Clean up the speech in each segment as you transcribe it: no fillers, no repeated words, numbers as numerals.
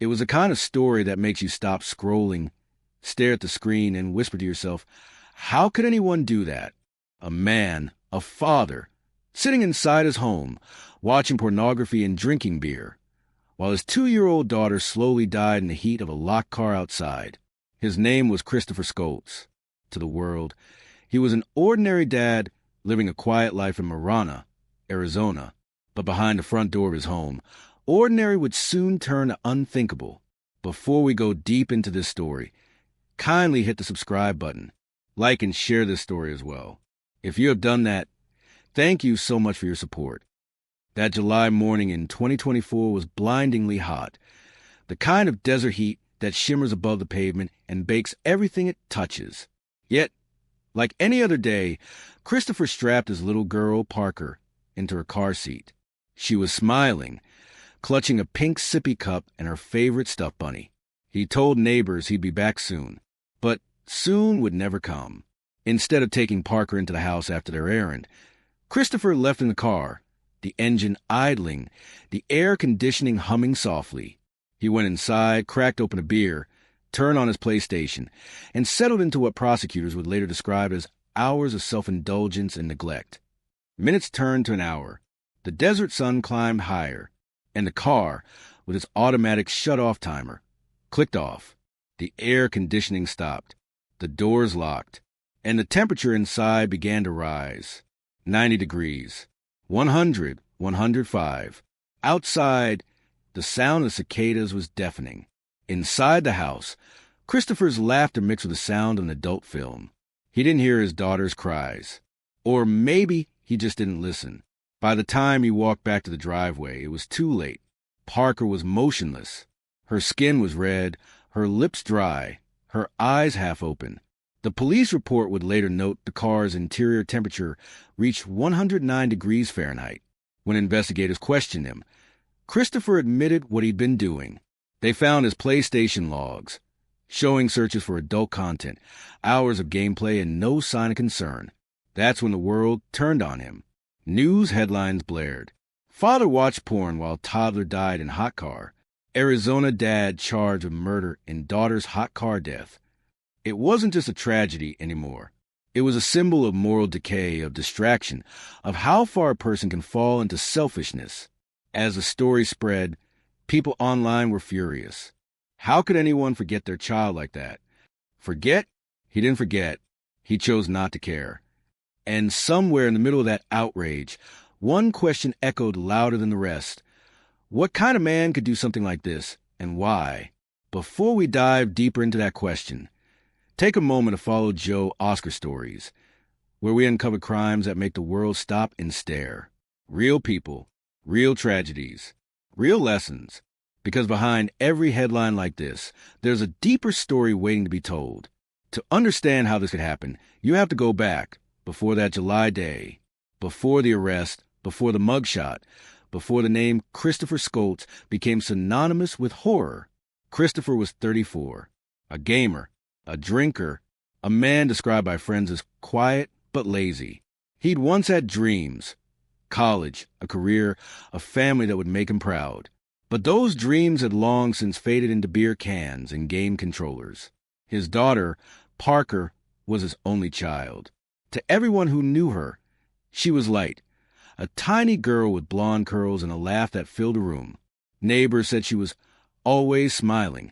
It was the kind of story that makes you stop scrolling, stare at the screen, and whisper to yourself, how could anyone do that? A man, a father, sitting inside his home, watching pornography and drinking beer, while his 2-year-old daughter slowly died in the heat of a locked car outside. His name was Christopher Scholtes. To the world, he was an ordinary dad living a quiet life in Marana, Arizona, but behind the front door of his home, ordinary would soon turn to unthinkable. Before we go deep into this story, kindly hit the subscribe button, like and share this story as well. If you have done that, thank you so much for your support. That July morning in 2024 was blindingly hot, the kind of desert heat that shimmers above the pavement and bakes everything it touches. Yet, like any other day, Christopher strapped his little girl, Parker, into her car seat. She was smiling, clutching a pink sippy cup and her favorite stuffed bunny. He told neighbors he'd be back soon, but soon would never come. Instead of taking Parker into the house after their errand, Christopher left in the car, the engine idling, the air conditioning humming softly. He went inside, cracked open a beer, turned on his PlayStation, and settled into what prosecutors would later describe as hours of self-indulgence and neglect. Minutes turned to an hour. The desert sun climbed higher, and the car, with its automatic shut-off timer, clicked off. The air conditioning stopped. The doors locked, and the temperature inside began to rise. 90 degrees. 100, 105. Outside, the sound of cicadas was deafening. Inside the house, Christopher's laughter mixed with the sound of an adult film. He didn't hear his daughter's cries. Or maybe he just didn't listen. By the time he walked back to the driveway, it was too late. Parker was motionless. Her skin was red, her lips dry, her eyes half open. The police report would later note the car's interior temperature reached 109 degrees Fahrenheit. When investigators questioned him, Christopher admitted what he'd been doing. They found his PlayStation logs, showing searches for adult content, hours of gameplay, and no sign of concern. That's when the world turned on him. News headlines blared. Father watched porn while toddler died in hot car. Arizona dad charged with murder in daughter's hot car death. It wasn't just a tragedy anymore. It was a symbol of moral decay, of distraction, of how far a person can fall into selfishness. As the story spread, people online were furious. How could anyone forget their child like that? Forget? He didn't forget. He chose not to care. And somewhere in the middle of that outrage, one question echoed louder than the rest. What kind of man could do something like this, and why? Before we dive deeper into that question, take a moment to follow Joe Oscar Stories, where we uncover crimes that make the world stop and stare. Real people, real tragedies, real lessons. Because behind every headline like this, there's a deeper story waiting to be told. To understand how this could happen, you have to go back, before that July day, before the arrest, before the mugshot, before the name Christopher Scholtes became synonymous with horror. Christopher was 34, a gamer, a drinker, a man described by friends as quiet but lazy. He'd once had dreams, college, a career, a family that would make him proud. But those dreams had long since faded into beer cans and game controllers. His daughter, Parker, was his only child. To everyone who knew her, she was light, a tiny girl with blonde curls and a laugh that filled a room. Neighbors said she was always smiling,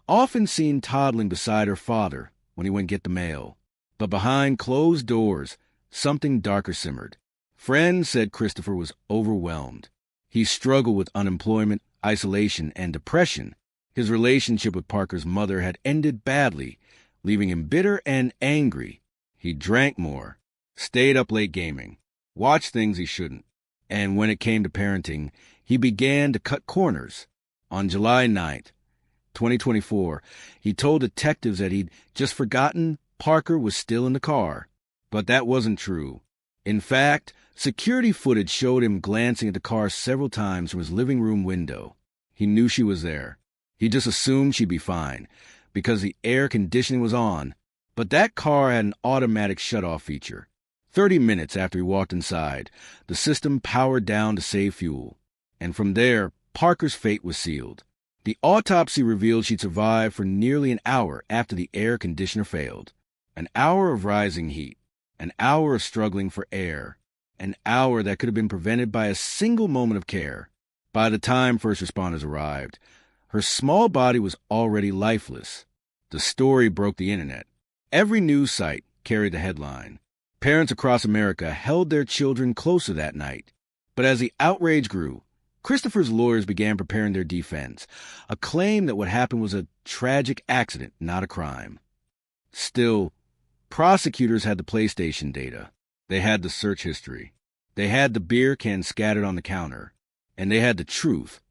often seen toddling beside her father when he went get the mail. But behind closed doors, something darker simmered. Friends said Christopher was overwhelmed. He struggled with unemployment, isolation, and depression. His relationship with Parker's mother had ended badly, leaving him bitter and angry. He drank more, stayed up late gaming, watched things he shouldn't, and when it came to parenting, he began to cut corners. On July 9th, 2024, he told detectives that he'd just forgotten Parker was still in the car. But that wasn't true. In fact, security footage showed him glancing at the car several times from his living room window. He knew she was there. He just assumed she'd be fine, because the air conditioning was on. But that car had an automatic shut-off feature. 30 minutes after he walked inside, the system powered down to save fuel. And from there, Parker's fate was sealed. The autopsy revealed she'd survived for nearly an hour after the air conditioner failed. An hour of rising heat, an hour of struggling for air, an hour that could have been prevented by a single moment of care. By the time first responders arrived, her small body was already lifeless. The story broke the internet. Every news site carried the headline. Parents across America held their children closer that night. But as the outrage grew, Christopher's lawyers began preparing their defense, a claim that what happened was a tragic accident, not a crime. Still, prosecutors had the PlayStation data. They had the search history. They had the beer can scattered on the counter. And they had the truth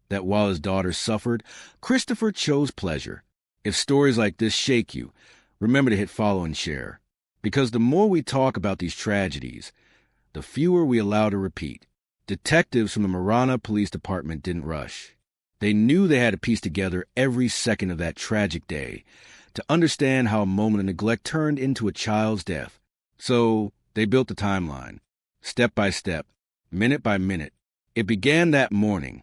that while his daughter suffered, Christopher chose pleasure. If stories like this shake you, remember to hit follow and share. Because the more we talk about these tragedies, the fewer we allow to repeat. Detectives from the Marana Police Department didn't rush. They knew they had to piece together every second of that tragic day to understand how a moment of neglect turned into a child's death. So they built the timeline, step by step, minute by minute. It began that morning,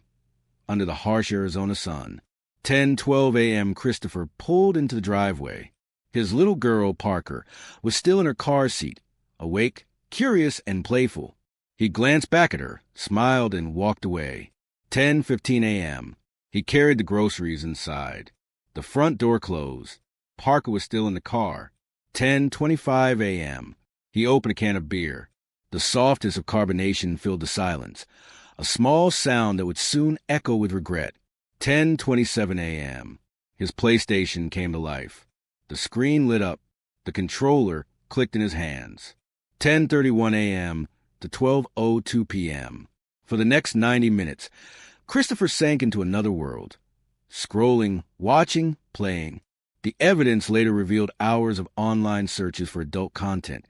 under the harsh Arizona sun. 10:12 a.m. Christopher pulled into the driveway. His little girl, Parker, was still in her car seat, awake, curious, and playful. He glanced back at her, smiled, and walked away. 10:15 a.m. He carried the groceries inside. The front door closed. Parker was still in the car. 10:25 a.m. He opened a can of beer. The softness of carbonation filled the silence, a small sound that would soon echo with regret. 10:27 a.m. His PlayStation came to life. The screen lit up. The controller clicked in his hands. 10:31 a.m. to 12:02 p.m. For the next 90 minutes, Christopher sank into another world. Scrolling, watching, playing. The evidence later revealed hours of online searches for adult content,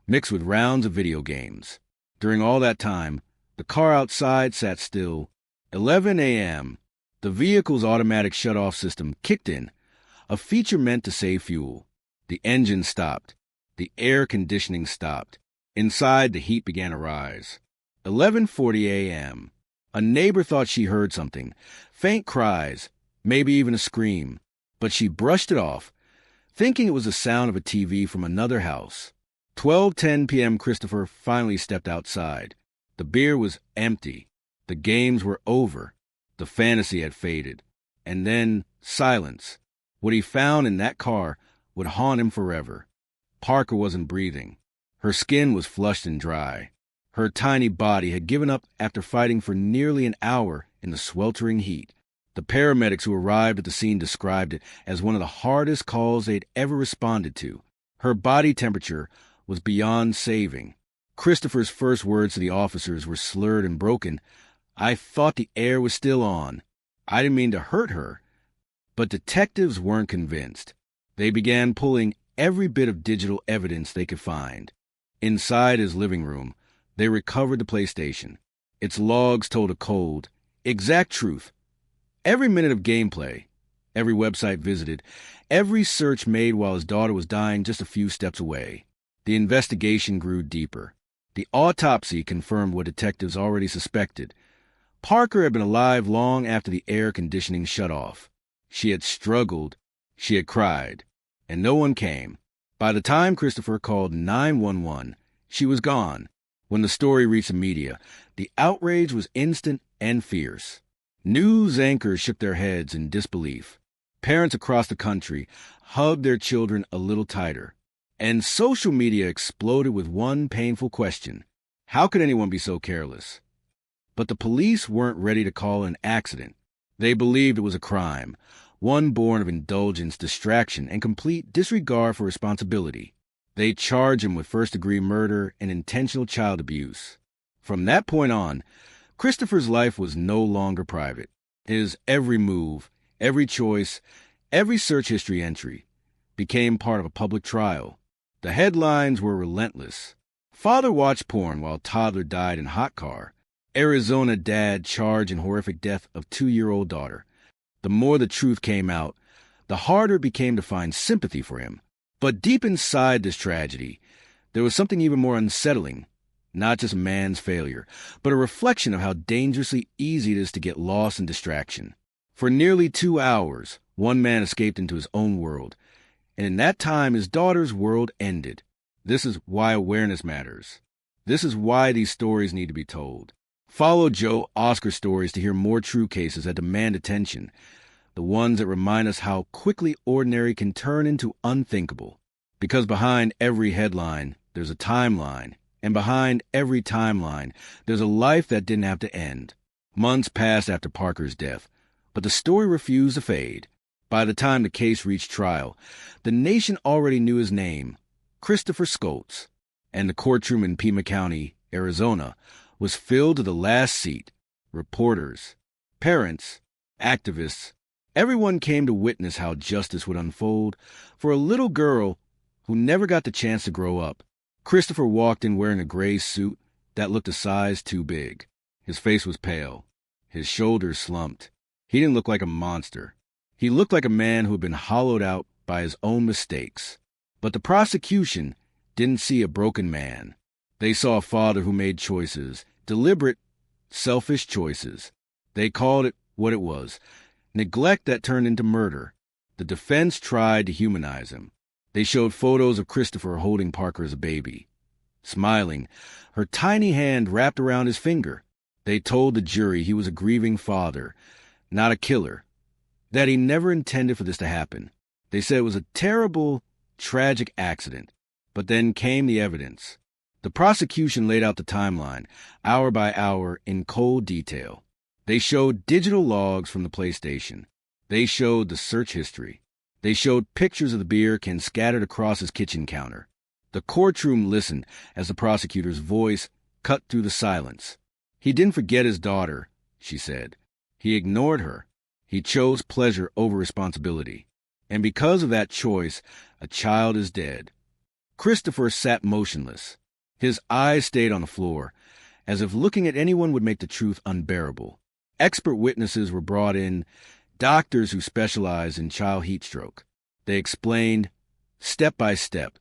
mixed with rounds of video games. During all that time, the car outside sat still. 11 a.m. The vehicle's automatic shut-off system kicked in, a feature meant to save fuel. The engine stopped. The air conditioning stopped. Inside, the heat began to rise. 11:40 a.m. A neighbor thought she heard something, faint cries, maybe even a scream, but she brushed it off, thinking it was the sound of a TV from another house. 12:10 p.m. Christopher finally stepped outside. The beer was empty. The games were over. The fantasy had faded. And then silence. What he found in that car would haunt him forever. Parker wasn't breathing. Her skin was flushed and dry. Her tiny body had given up after fighting for nearly an hour in the sweltering heat. The paramedics who arrived at the scene described it as one of the hardest calls they'd ever responded to. Her body temperature was beyond saving. Christopher's first words to the officers were slurred and broken. "I thought the air was still on. I didn't mean to hurt her." But detectives weren't convinced. They began pulling every bit of digital evidence they could find. Inside his living room, they recovered the PlayStation. Its logs told a cold, exact truth. Every minute of gameplay, every website visited, every search made while his daughter was dying just a few steps away. The investigation grew deeper. The autopsy confirmed what detectives already suspected. Parker had been alive long after the air conditioning shut off. She had struggled, she had cried, and no one came. By the time Christopher called 911, she was gone. When the story reached the media, the outrage was instant and fierce. News anchors shook their heads in disbelief. Parents across the country hugged their children a little tighter. And social media exploded with one painful question: how could anyone be so careless? But the police weren't ready to call it an accident. They believed it was a crime, one born of indulgence, distraction, and complete disregard for responsibility. They charged him with first-degree murder and intentional child abuse. From that point on, Christopher's life was no longer private. His every move, every choice, every search history entry became part of a public trial. The headlines were relentless. Father watched porn while toddler died in hot car. Arizona dad charged in horrific death of 2-year-old daughter. The more the truth came out, the harder it became to find sympathy for him. But deep inside this tragedy, there was something even more unsettling. Not just a man's failure, but a reflection of how dangerously easy it is to get lost in distraction. For nearly 2 hours, one man escaped into his own world, and in that time his daughter's world ended. This is why awareness matters. This is why these stories need to be told. Follow Joe Oscar stories to hear more true cases that demand attention, the ones that remind us how quickly ordinary can turn into unthinkable. Because behind every headline, there's a timeline, and behind every timeline, there's a life that didn't have to end. Months passed after Parker's death, but the story refused to fade. By the time the case reached trial, the nation already knew his name, Christopher Scholtes, and the courtroom in Pima County, Arizona, was filled to the last seat. Reporters, parents, activists, everyone came to witness how justice would unfold for a little girl who never got the chance to grow up. Christopher walked in wearing a gray suit that looked a size too big. His face was pale, his shoulders slumped. He didn't look like a monster. He looked like a man who had been hollowed out by his own mistakes. But the prosecution didn't see a broken man. They saw a father who made choices, deliberate, selfish choices. They called it what it was, neglect that turned into murder. The defense tried to humanize him. They showed photos of Christopher holding Parker as a baby, smiling, her tiny hand wrapped around his finger. They told the jury he was a grieving father, not a killer, that he never intended for this to happen. They said it was a terrible, tragic accident. But then came the evidence. The prosecution laid out the timeline, hour by hour, in cold detail. They showed digital logs from the PlayStation. They showed the search history. They showed pictures of the beer can scattered across his kitchen counter. The courtroom listened as the prosecutor's voice cut through the silence. He didn't forget his daughter, she said. He ignored her. He chose pleasure over responsibility. And because of that choice, a child is dead. Christopher sat motionless. His eyes stayed on the floor, as if looking at anyone would make the truth unbearable. Expert witnesses were brought in, doctors who specialize in child heat stroke. They explained, step by step,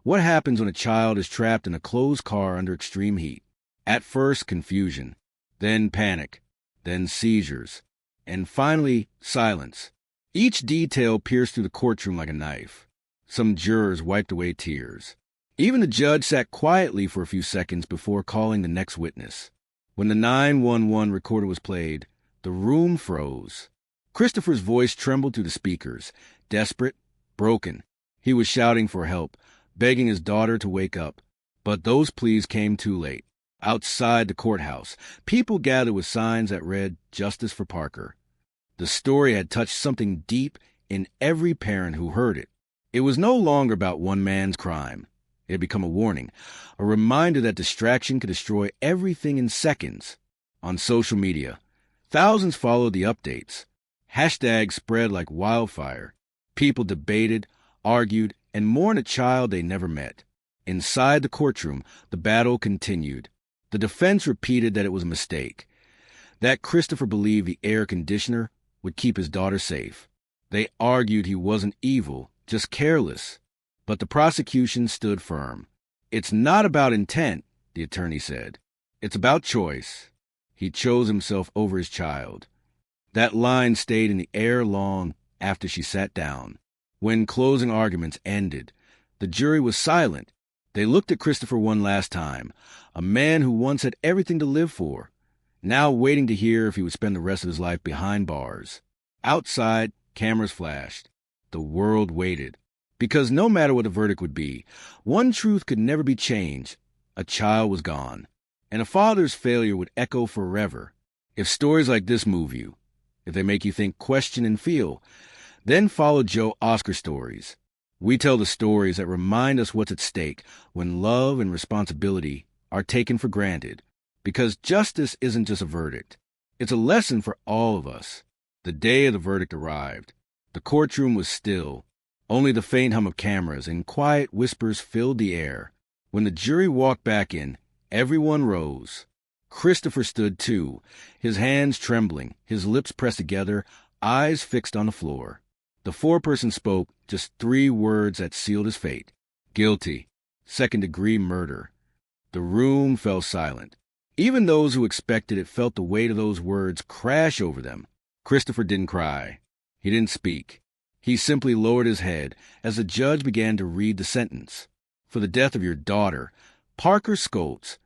what happens when a child is trapped in a closed car under extreme heat. At first, confusion, then panic, then seizures, and finally, silence. Each detail pierced through the courtroom like a knife. Some jurors wiped away tears. Even the judge sat quietly for a few seconds before calling the next witness. When the 911 recorder was played, the room froze. Christopher's voice trembled through the speakers, desperate, broken. He was shouting for help, begging his daughter to wake up. But those pleas came too late. Outside the courthouse, people gathered with signs that read, "Justice for Parker." The story had touched something deep in every parent who heard it. It was no longer about one man's crime. It had become a warning, a reminder that distraction could destroy everything in seconds. On social media, thousands followed the updates. Hashtags spread like wildfire. People debated, argued, and mourned a child they never met. Inside the courtroom, the battle continued. The defense repeated that it was a mistake, that Christopher believed the air conditioner would keep his daughter safe. They argued he wasn't evil, just careless. But the prosecution stood firm. It's not about intent, the attorney said. It's about choice. He chose himself over his child. That line stayed in the air long after she sat down. When closing arguments ended, the jury was silent. They looked at Christopher one last time, a man who once had everything to live for, now waiting to hear if he would spend the rest of his life behind bars. Outside, cameras flashed. The world waited. Because no matter what the verdict would be, one truth could never be changed. A child was gone. And a father's failure would echo forever. If stories like this move you, if they make you think, question, and feel, then follow Joe Oscar stories. We tell the stories that remind us what's at stake when love and responsibility are taken for granted. Because justice isn't just a verdict. It's a lesson for all of us. The day of the verdict arrived. The courtroom was still. Only the faint hum of cameras and quiet whispers filled the air. When the jury walked back in, everyone rose. Christopher stood too, his hands trembling, his lips pressed together, eyes fixed on the floor. The foreperson spoke just 3 words that sealed his fate. Guilty. Second-degree murder. The room fell silent. Even those who expected it felt the weight of those words crash over them. Christopher didn't cry. He didn't speak. He simply lowered his head as the judge began to read the sentence. For the death of your daughter, Parker Scholtes,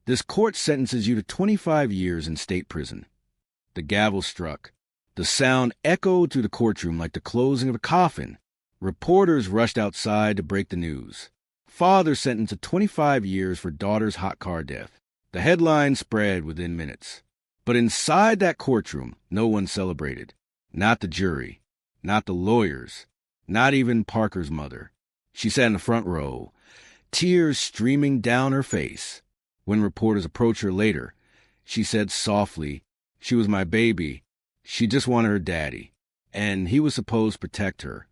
this court sentences you to 25 years in state prison. The gavel struck. The sound echoed through the courtroom like the closing of a coffin. Reporters rushed outside to break the news. Father sentenced to 25 years for daughter's hot car death. The headline spread within minutes. But inside that courtroom, no one celebrated. Not the jury. Not the lawyers. Not even Parker's mother. She sat in the front row, tears streaming down her face. When reporters approached her later, she said softly, "She was my baby. She just wanted her daddy, and he was supposed to protect her."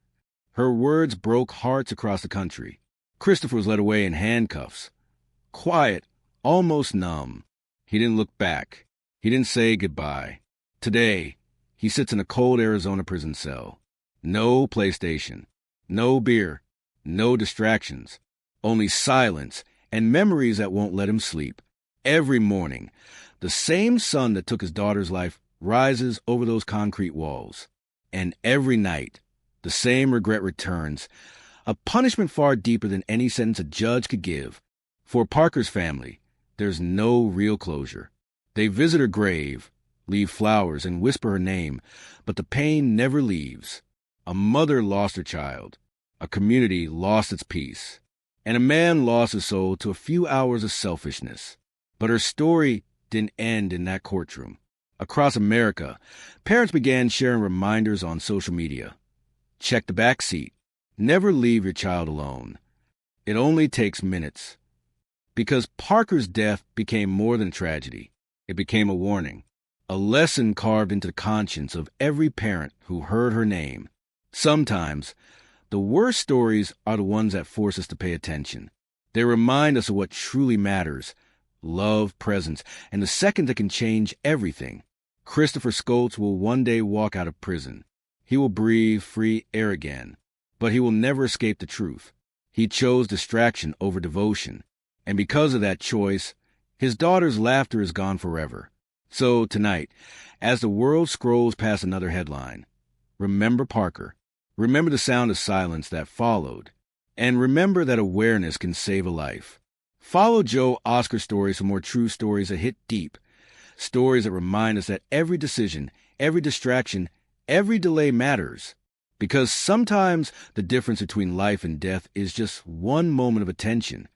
Her words broke hearts across the country. Christopher was led away in handcuffs. Quiet, almost numb. He didn't look back. He didn't say goodbye. Today, he sits in a cold Arizona prison cell. No PlayStation. No beer. No distractions. Only silence and memories that won't let him sleep. Every morning, the same sun that took his daughter's life rises over those concrete walls. And every night, the same regret returns, a punishment far deeper than any sentence a judge could give. For Parker's family, there's no real closure. They visit her grave, leave flowers, and whisper her name, but the pain never leaves. A mother lost her child. A community lost its peace. And a man lost his soul to a few hours of selfishness. But her story didn't end in that courtroom. Across America, parents began sharing reminders on social media. Check the back seat. Never leave your child alone. It only takes minutes. Because Parker's death became more than tragedy. It became a warning, a lesson carved into the conscience of every parent who heard her name. Sometimes, the worst stories are the ones that force us to pay attention. They remind us of what truly matters, love, presence, and the second that can change everything. Christopher Scholtes will one day walk out of prison. He will breathe free air again, but he will never escape the truth. He chose distraction over devotion, and because of that choice, his daughter's laughter is gone forever. So tonight, as the world scrolls past another headline, remember Parker. Remember the sound of silence that followed. And remember that awareness can save a life. Follow Joe Oscar Stories for more true stories that hit deep. Stories that remind us that every decision, every distraction, every delay matters. Because sometimes the difference between life and death is just one moment of attention.